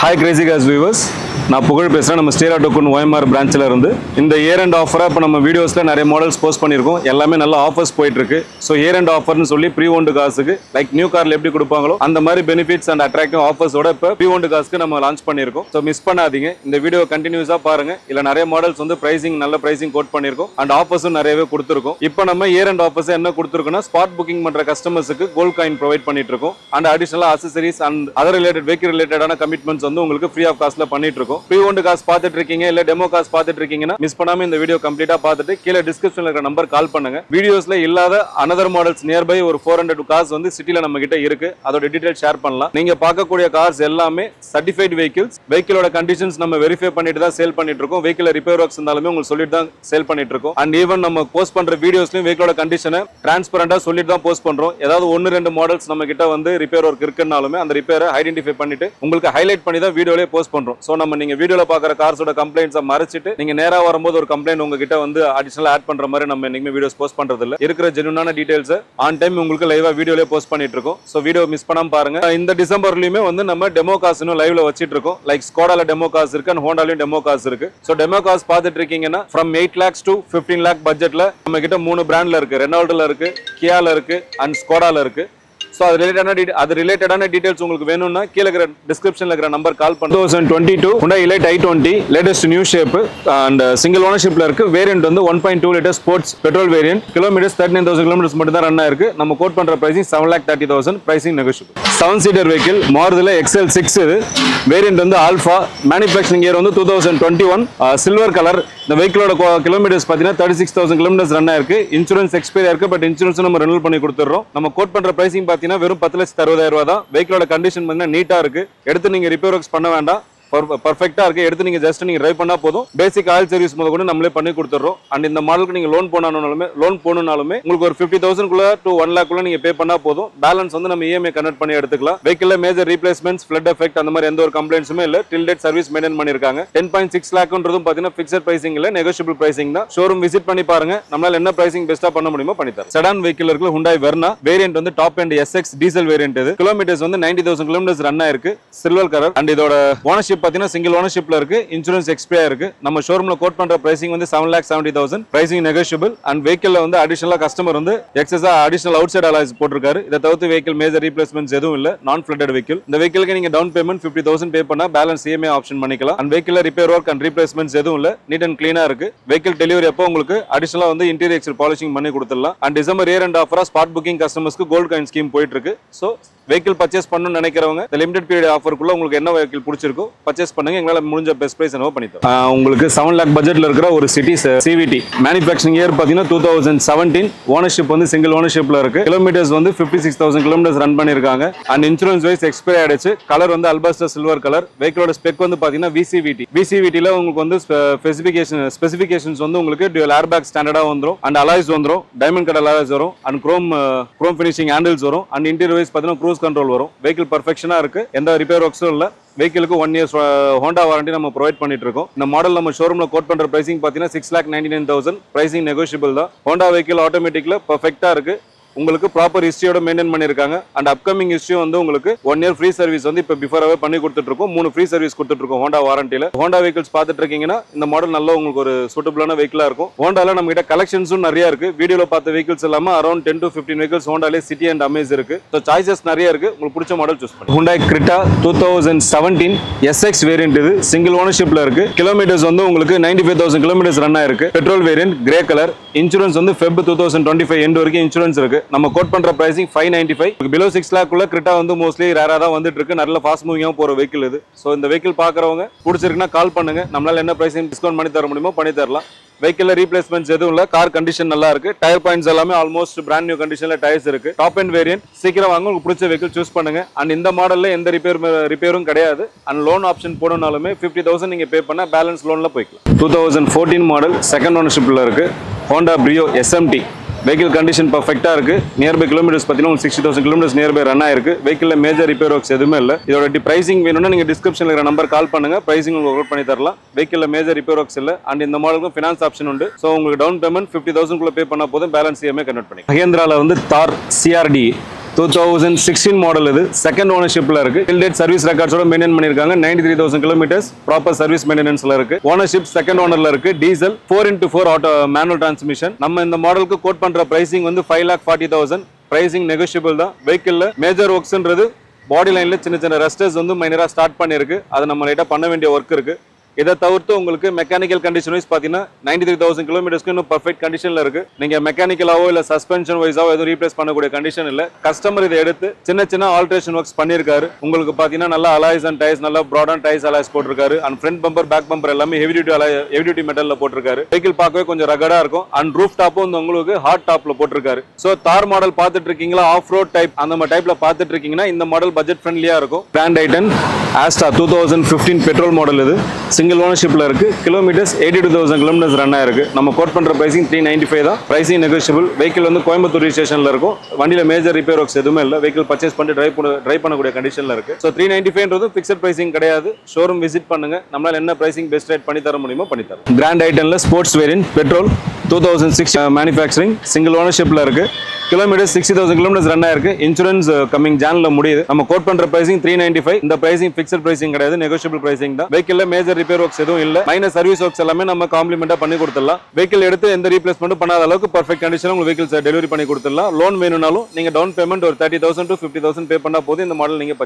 Hi Crazy Cars viewers. நான் புகழ் பேசுறேன். நம்ம ஸ்டேர் ஆட்டோக்குன் OMR பிரான்ச்ல இருந்து இந்த இயர் எண்ட் ஆஃபரா இப்ப நம்ம வீடியோஸ்ல நிறைய மாடல்ஸ் போஸ்ட் பண்ணிருக்கோம். எல்லாமே நல்ல ஆஃபர்ஸ் போயிட்டு இருக்கு. சோ இயர் எண்ட் ஆஃபர்னு சொல்லி ப்ரீ ஓன்ட் கார்ஸ்க்கு லைக் நியூ கார்ல எப்படி கொடுப்பாங்களோ அந்த மாதிரி பெனிஃபிட்ஸ் அண்ட் அட்ராக்டிவ் ஆஃபர்ஸோட இப்ப ப்ரீ ஓன்ட் கார்ஸ்க்கு நம்ம லான்ச் பண்ணிருக்கோம். சோ மிஸ் பண்ணாதீங்க. இந்த வீடியோ கண்டினியூஸா பாருங்க. இல்ல நிறைய மாடல்ஸ் வந்து பிரைசிங் நல்ல பிரைசிங் கோட் பண்ணிருக்கோம் அண்ட் ஆஃபர்ஸும் நிறையவே கொடுத்திருக்கோம். இப்போ நம்ம இயர் எண்ட் ஆஃபர்ஸ் என்ன கொடுத்திருக்கோம்னா ஸ்பாட் புக்கிங் பண்ற கஸ்டமர்ஸ்க்கு கோல்ட் காயின் ப்ரொவைட் பண்ணிட்டு இருக்கோம் அண்ட் அடிஷனலா accessories and other related vehicle ரிலேட்டடான கமிட்மெண்ட்ஸ் வந்து உங்களுக்கு ஃப்ரீ ஆஃப் காஸ்ட்ல பண்ணிட்டு இருக்கோம். ப்ரீ ஓன்ட் கார்ஸ் பார்த்துட்டு இருக்கீங்க இல்ல டெமோ கார்ஸ் பார்த்துட்டு இருக்கீங்கன்னா மிஸ் பண்ணாம இந்த வீடியோ கம்ப்ளீட்டா பார்த்துட்டு கீழே டிஸ்கிரிப்ஷன்ல இருக்கிற நம்பர் கால் பண்ணுங்க. வீடியோஸ்ல இல்லாத another மாடல்ஸ் நியர்பை ஒரு 400 கார்ஸ் வந்து சிட்டில நம்ம கிட்ட இருக்கு. அதோட டீடைல் ஷேர் பண்ணலாம். நீங்க பார்க்கக்கூடிய கார்ஸ் எல்லாமே சர்டிஃபைட் வெஹிக்கிள்ஸ். வெஹிக்கிளோட கண்டிஷன்ஸ் நம்ம வெரிஃபை பண்ணிட்டு தான் சேல் பண்ணிட்டு இருக்கோம். வெஹிக்கிள் ரிப்பேர் ஒர்க்ஸ் இருந்தாலுமே உங்களுக்கு சொல்லிட்டு தான் சேல் பண்ணிட்டு இருக்கோம். அண்ட் ஈவன் நம்ம போஸ்ட் பண்ற வீடியோஸ்லயும் வெஹிக்கிளோட கண்டிஷனை டிரான்ஸ்பரண்டா சொல்லிட்டு தான் போஸ்ட் பண்றோம். ஏதாவது 1-2 மாடல்ஸ் நம்ம கிட்ட வந்து ரிப்பேர் ஒர்க் இருக்குனாலுமே அந்த ரிப்பேரை ஐடென்டிஃபை பண்ணிட்டு உங்களுக்கு ஹைலைட் பண்ணி தான் வீடியோலயே போஸ்ட் பண்றோம். சோ நம்ம நீங்க வீடியோல பாக்குற கார்ஸோட கம்ப்ளைண்ட்ஸை மறைச்சிட்டு நீங்க நேரா வரும்போது ஒரு கம்ப்ளைண்ட் உங்ககிட்ட வந்து அடிஷனல் ஆட் பண்ற மாதிரி நம்ம என்னைக்குமே வீடியோஸ் போஸ்ட் பண்றது இல்ல. இருக்கிற ஜெனுனான டீடைல்ஸ் ஆன் டைம் உங்களுக்கு லைவா வீடியோலயே போஸ்ட் பண்ணிட்டு இருக்கோம். சோ வீடியோ மிஸ் பண்ணாம பாருங்க. இந்த டிசம்பர்லயுமே வந்து நம்ம டெமோ கார்ஸ் இன்னும் லைவ்ல வச்சிட்டு இருக்கோம். லைக் ஸ்கோடால டெமோ கார்ஸ் இருக்கு அண்ட் ஹோண்டாலயும் டெமோ கார்ஸ் இருக்கு. சோ டெமோ கார்ஸ் பார்த்துட்டு இருக்கீங்கன்னா from 8 lakhs to 15 lakh பட்ஜெட்ல நம்ம கிட்ட 3 பிராண்ட்ல இருக்கு. ரெனால்ட்ல இருக்கு, கியால இருக்கு அண்ட் ஸ்கோடால இருக்கு. சோ அது ரிலேட்டடான டீடைல்ஸ் உங்களுக்கு வேணும்னா கீழ இருக்கிற டிஸ்கிரிப்ஷன்ல இருக்கிற நம்பர் கால் பண்ணுங்க. 2022 Hyundai Elite i20 latest new shape and single ஓனர்ஷிப்ல இருக்கு. வேரியன்ட் வந்து 1.2 litre sports petrol variant. Kilometres 39,000 kilometres மட்டும் தான் ரன் ஆயிருக்கு. நம்ம கோட் பண்ற pricing 7,30,000. Pricing negotiable. 7 seater vehicle மாருதில XL6 இது. வேரியன்ட் வந்து ஆல்பா. மேனுஃபேக்சரிங் இயர் வந்து 2021. Silver colour. இந்த வெஹிக்கிளோட கிலோமீட்டர்ஸ் பாத்தீங்கன்னா 36,000 கிலோமீட்டர்ஸ் ரன் ஆயிருக்கு. இன்சூரன்ஸ் எக்ஸ்பைரி இருக்கு. பட் இன்சூரன்ஸ் நம்ம ரெனியூல் பண்ணி கொடுத்துறோம். நம்ம கோட் பண்ற பிரைசிங் வெறும் 10,60,000 தான். வெஹிக்கிளோட கண்டிஷன் வந்து நீட்டா இருக்கு. எடுத்து நீங்க ரிப்பேர் ஒர்க்ஸ் பண்ண வேண்டாம். பர்ஃபெக்ட்டா இருக்கு. எடுத்து நீங்க ஜஸ்ட் நீங்க டிரைவ் பண்ணா போதும். பேசிக் ஆயில் சர்வீஸ் முதல் கூட நம்மளே பண்ணி கொடுத்துறோம். அண்ட் இந்த மாடலுக்கு நீங்க லோன் போனாலுமே உங்களுக்கு ஒரு 50,000 குள்ள to 1 lakh குள்ள நீங்க பே பண்ணா போதும். பேலன்ஸ் வந்து நம்ம EMI கன்வெர்ட் பண்ணி எடுத்துக்கலாம். வெஹிக்கிள்ல மேஜர் ரீப்ளேஸ்மெண்ட்ஸ், ஃப்ளட் எஃபெக்ட் அந்த மாதிரி எந்த ஒரு கம்ப்ளைண்ட்ஸுமே இல்ல. டில் டேட் சர்வீஸ் மெயின்டைன் பண்ணிருக்காங்க. 10.6 lakhன்றதும் பாத்தீங்கன்னா ஃபிக்ஸட் பிரைசிங் இல்ல, நெகோஷியபிள் பிரைசிங் தான். ஷோரூம் விசிட் பண்ணி பாருங்க. நம்மளால என்ன பிரைசிங் பெஸ்டா பண்ண முடியுமோ பண்ணி தரோம். செடான் வெஹிக்கிள் இருக்கு Hyundai Verna. வேரியன்ட் வந்து top end SX diesel variant இது. கிலோமீட்டர்ஸ் வந்து 90,000 கிலோமீட்டர்ஸ் ரன் ஆயிருக்கு. Silver colour. அண்ட் இதோட ஓனர்ஷிப் பாத்தீங்கன்னா சிங்கிள் ஓனர்ஷிப்ல இருக்கு. இன்சூரன்ஸ் எக்ஸ்பைரி இருக்கு. நம்ம ஷோரூம்ல கோட் பண்ற பிரைசிங் வந்து 7,70,000. Pricing negotiable. அண்ட் வெஹிக்கிள்ல வந்து அடிஷனலா கஸ்டமர் வந்து எக்ஸஸா அடிஷனல் அவுட் சைட் அலாய்ஸ் போட்டிருக்காரு. இதை தவிர்த்து வெஹிக்கிள் மேஜர் ரீப்ளேஸ்மெண்ட்ஸ் எதுவும் இல்ல. நான் ஃபிளட்டட் வெஹிக்கிள். இந்த வெஹிக்கிளுக்கு நீங்க டவுன் பேமெண்ட் 50,000 பே பண்ணா பேலன்ஸ் EMI ஆப்ஷன் பண்ணிக்கலாம். அண்ட் வெஹிக்கிள்ல ரிப்பேர் ஒர்க் அண்ட் ரீப்ளேஸ்மெண்ட்ஸ் எதுவும் இல்ல. நீட் அண்ட் கிளீனா இருக்கு. வெஹிக்கிள் டெலிவரி அப்போ உங்களுக்கு அடிஷனலா வந்து இன்டீரியர் எக்ஸ்டீரியர் பாலிஷிங் பண்ணி கொடுத்துடலாம். அண்ட் டிசம்பர் இயர் எண்ட் ஆஃபரா ஸ்பாட் புக்கிங் கஸ்டமர்ஸ்க்கு கோல்ட் காயின் ஸ்கீம் போயிட்டு இருக்கு. சோ வெஹிக்கிள் பர்ச்சேஸ் பண்ணணும்னு நினைக்கிறவங்க இந்த லிமிடெட் பீரியட் ஆஃபருக்குள்ள உங்களுக்கு என்ன வெஹிக்கிள் பிடிச்சிருக்கோ பர்ச்சேஸ் பண்ணுங்க. எங்களால முடிஞ்ச பெஸ்ட் பிரைஸ் என்னவோ பண்ணி தரோம். உங்களுக்கு 7 lakh பட்ஜெட்ல இருக்கிற ஒரு சிட்டி CVT. மேனுஃபேக்சரிங் இயர் பாத்தீங்கன்னா 2017. ஓனர்ஷிப் வந்து சிங்கிள் ஓனர்ஷிப்ல இருக்கு. கிலோமீட்டர்ஸ் வந்து 56,000 கிலோமீட்டர்ஸ் ரன் பண்ணிருக்காங்க. அண்ட் இன்சூரன்ஸ் வைஸ் எக்ஸ்பைரி ஆயிடுச்சு. கலர் வந்து அல்பாஸ்டர் சில்வர் கலர். வெஹிக்கிளோட ஸ்பெக் வந்து பாத்தீங்கன்னா VCVT ல உங்களுக்கு வந்து ஸ்பெசிபிகேஷன்ஸ் வந்து உங்களுக்கு டுவல் ஏர் பேக் ஸ்டாண்டர்டா வந்துரும். அண்ட் அலாய்ஸ் வந்துரும். டைமண்ட் கட் அலாய்ஸ் வரும். அண்ட் குரோம் ஃபினிஷிங் ஹேண்டில்ஸ் வரும். அண்ட் இன்டீரியர் வைஸ் பாத்தீங்கன்னா க்ரூஸ் கண்ட்ரோல் வரும். வெஹிக்கிள் பர்ஃபெக்ஷனா இருக்கு. எந்த ரிப்பேர் ஒர்க்ஸும் இல்ல. வெஹிக்கிளுக்கு 1 year ஹோண்டா வாரண்டி நம்ம ப்ரொவைட் பண்ணிட்டு இருக்கோம். இந்த மாடல் நம்ம ஷோரூம்ல கோட் பண்ற பிரைசிங் பாத்தீங்கன்னா 6,99,000. பிரைசிங் நெகோஷியபிள் தான். ஹோண்டா வெஹிக்கிள் ஆட்டோமேட்டிக்ல பர்ஃபெக்ட்டா இருக்கு. உங்களுக்கு ப்ராப்பர் ஹிஸ்டரியோட மெயின்டைன் பண்ணிருக்காங்க. அண்ட் அப்கமிங் ஹிஸ்டரி வந்து உங்களுக்கு 1 year ஃப்ரீ சர்வீஸ் வந்து இப்போ பிஃபோராவே பண்ணி கொடுத்துட்டு இருக்கோம். 3 ஃப்ரீ சர்வீஸ் கொடுத்துட்டு இருக்கோம் ஹோண்டா வாரண்டில. ஹோண்டா வெஹிக்கிள்ஸ் பார்த்துட்டு இருக்கீங்கன்னா இந்த மாடல் நல்ல உங்களுக்கு ஒரு சூட்டபிளான வெஹிக்கிளா இருக்கும். ஹோண்டால நம்ம கிட்ட கலெக்ஷன்ஸும் நிறைய இருக்கு. வீடியோல பார்த்த வெஹிக்கிள்ஸ் இல்லாம அரௌண்ட் 10 to 15 வெஹிக்கிள்ஸ் ஹோண்டாலே சிட்டி அண்ட் அமேஸ் இருக்கு. ஸோ சாய்ஸஸ் நிறைய இருக்கு. உங்களுக்கு பிடிச்ச மாடல் சூஸ் பண்ணுங்க. Hyundai Creta 2017 SX வேரியன்ட் இது. சிங்கிள் ஓனர்ஷிப்ல இருக்கு. கிலோமீட்டர்ஸ் வந்து உங்களுக்கு 95,000 கிலோமீட்டர்ஸ் ரன் ஆயிருக்கு. Petrol variant, grey colour. Insurance வந்து Feb 2025 எண்ட் வரைக்கும் இன்சூரன்ஸ் இருக்கு. நம்ம கோட் பண்ற பிரைசிங் 595. பிலோ 6 lakh குள்ள கிரெட்டா வந்து மோஸ்ட்லி ரேரா தான் வந்துட்டு இருக்கு. நல்ல ஃபாஸ்ட் மூவிங்கா போற வெஹிக்கிள் இது. சோ இந்த வெஹிக்கிள் பாக்குறவங்க பிடிச்சிருக்குன்னா கால் பண்ணுங்க. நம்மளால என்ன பிரைசிங் டிஸ்கவுண்ட் பண்ணி தர முடியுமோ பண்ணி தரலாம். வெஹிக்கிள்ல ரீப்ளேஸ்மெண்ட்ஸ் எதுவும் இல்ல. கார் கண்டிஷன் நல்லா இருக்கு. டயர் பாயிண்ட்ஸ் எல்லாமே ஆல்மோஸ்ட் பிராண்ட் நியூ கண்டிஷன்ல டயர்ஸ் இருக்கு. Top end variant. சீக்கிரம் வாங்க. உங்களுக்கு பிடிச்ச வெஹிக்கிள் சூஸ் பண்ணுங்க. அண்ட் இந்த மாடல்ல எந்த ரிப்பேரும் கிடையாது. அண்ட் லோன் ஆப்ஷன் போடணும்னாலுமே 50,000 நீங்க பே பண்ணா பேலன்ஸ் லோன்ல போய்க்கலாம். 2014 மாடல் செகண்ட் ஓனர்ஷிப்ல இருக்கு. Honda Brio SMT. Vehicle condition பர்ஃபெக்ட்டா இருக்கு. நியர்பை கிலோமீட்டர்ஸ் பார்த்தீங்கன்னா 60,000 கிலோமீட்டர்ஸ் நியர்பை ரன் ஆயிருக்கு. வெஹிக்கிள்ல மேஜர் ரிப்பேர் ஒர்க்ஸ் எதுவுமே இல்லை. இதோட பிரைசிங் வேணும்னா நீங்க டிஸ்கிரிப்ஷன்ல இருக்கிற நம்பர் கால் பண்ணுங்க. பிரைசிங் உங்களுக்கு ஒர்க் பண்ணி தரலாம். வெஹிக்கிள்ல மேஜர் ரிப்பேர் ஒர்க்ஸ் இல்லை. அண்ட் இந்த மாடலுக்கும் ஃபினான்ஸ் ஆப்ஷன் உண்டு. ஸோ உங்களுக்கு டவுன் பேமெண்ட் 50,000 குள்ள பே பண்ணா போதும். பேலன்ஸ் EMI கன்வெர்ட் பண்ணி. மஹேந்திரால வந்து தார் CRD 2016 மாடல் இது செகண்ட் ஓனர்ஷிப்ல இருக்கு டில் டேட் சர்வீஸ் ரெக்கார்ட்ஸோட மெயின்டைன் பண்ணிருக்காங்க 93000 கிலோமீட்டர்ஸ் ப்ராப்பர் சர்வீஸ் மெயின்டெனன்ஸ்ல இருக்கு ஓனர்ஷிப் செகண்ட் ஓனர்ல இருக்கு diesel 4x4 auto manual transmission நம்ம இந்த மாடலுக்கு கோட் பண்ற பிரைசிங் வந்து 5,40,000 பிரைசிங் நெகோஷியபிள் தான் வெஹிக்கிள்ல மேஜர் ஒர்க்ஸ்ன்றது பாடி லைன்ல சின்ன சின்ன ரெஸ்டர்ஸ் வந்து மைனரா ஸ்டார்ட் பண்ணிருக்கு அது நம்ம லைட்டா பண்ண வேண்டிய ஒர்க் இருக்கு இதை தவிர்த்து உங்களுக்கு மெக்கானிக்கல் கண்டிஷன் வைஸ் பார்த்தீங்கன்னா 93,000 கிலோமீட்டர்ஸ்க்கு இன்னும் பர்ஃபெக்ட் கண்டிஷன்ல இருக்கு நீங்க மெக்கானிக்கலாவோ இல்ல சஸ்பென்ஷன் வைஸாவோ எதுவும் ரீப்ளேஸ் பண்ணக்கூடிய கண்டிஷன் இல்ல கஸ்டமர் இதை எடுத்து சின்ன சின்ன ஆல்ட்ரேஷன் ஒர்க்ஸ் பண்ணிருக்காரு உங்களுக்கு பார்த்தீங்கன்னா நல்லா அலாய்ஸ் அண்ட் டைஸ் நல்லா ப்ராட் அண்ட் டைஸ் அலாய்ஸ் போட்டிருக்காரு and front bumper back bumper எல்லாமே ஹெவி டியூட்டி மெட்டல்ல போட்டிருக்காரு வெஹிக்கிள் பார்க்கவே கொஞ்சம் ரகடா இருக்கும் அண்ட் ரூஃப் டாப்பும் வந்து உங்களுக்கு ஹாட் டாப்ல போட்டிருக்காரு ஸோ தார் மாடல் பார்த்துட்டு இருக்கீங்களா ஆஃப் ரோட் டைப் அந்த மாதிரி டைப்ல பார்த்துட்டு இருக்கீங்கன்னா இந்த மாடல் பட்ஜெட் ஃப்ரெண்ட்லியா இருக்கும் grand i ten Asta 2015 petrol model இது சிங்கிள் ஓனர்ஷிப்ல இருக்கு கிலோமீட்டர்ஸ் 82,000 கிலோமீட்டர்ஸ் ரன் ஆயிருக்கு நம்ம கோட் பண்ற பிரைசிங் 395 தான் பிரைசிங் நெகோஷியபிள் வெஹிக்கிள் வந்து கோயம்புத்தூர் ரெஜிஸ்ட்ரேஷன்ல இருக்கும் வண்டியில மேஜர் ரிப்பேர் ஒர்க்ஸ் எதுவுமே இல்ல வெஹிக்கிள் பர்ச்சேஸ் பண்ணி டிரைவ் பண்ணக்கூடிய கண்டிஷன்ல இருக்கு ஸோ 395ன்றது ஃபிக்ஸட் பிரைசிங் கிடையாது ஷோரூம் விசிட் பண்ணுங்க நம்மளால என்ன பிரைசிங் பெஸ்ட் ரேட் பண்ணி தர முடியுமோ பண்ணி தரோம் கிராண்ட் ஐட்டன்ல sports variant petrol 2006 manufacturing single ஓனர்ஷிப்ல இருக்கு கிலோமீட்டர் 60,000 கிலோமீட்டர்ஸ் ரன் ஆயிருக்கு இன்சூரன்ஸ் கமிங் ஜான்ல முடியுது நம்ம கோட் பண்ற பிரைசிங் 395 இந்த பிரைசிங் ஃபிக்ஸட் பிரைசிங் கிடையாது நெகோஷியபிள் பிரைசிங் தான் வெஹிக்கிள்ல மேஜர் ரிப்பேர் ஒர்க்ஸ் எதுவும் இல்ல மைனர் சர்வீஸ் ஒர்க்ஸ் எல்லாமே நம்ம காம்ப்ளிமெண்டா பண்ணி கொடுத்துடலாம் வெஹிக்கிள் எடுத்து எந்த ரீப்ளேஸ்மெண்ட் பண்ணாத அளவுக்கு பர்ஃபெக்ட் கண்டிஷன் உங்களுக்கு வெஹிக்கிள்ஸ் டெலிவரி பண்ணி கொடுத்துடலாம் லோன் வேணும்னாலும் நீங்க டவுன் பேமெண்ட் ஒரு 30,000 to 50,000 பே பண்ணா போதும் இந்த மாடல் நீங்க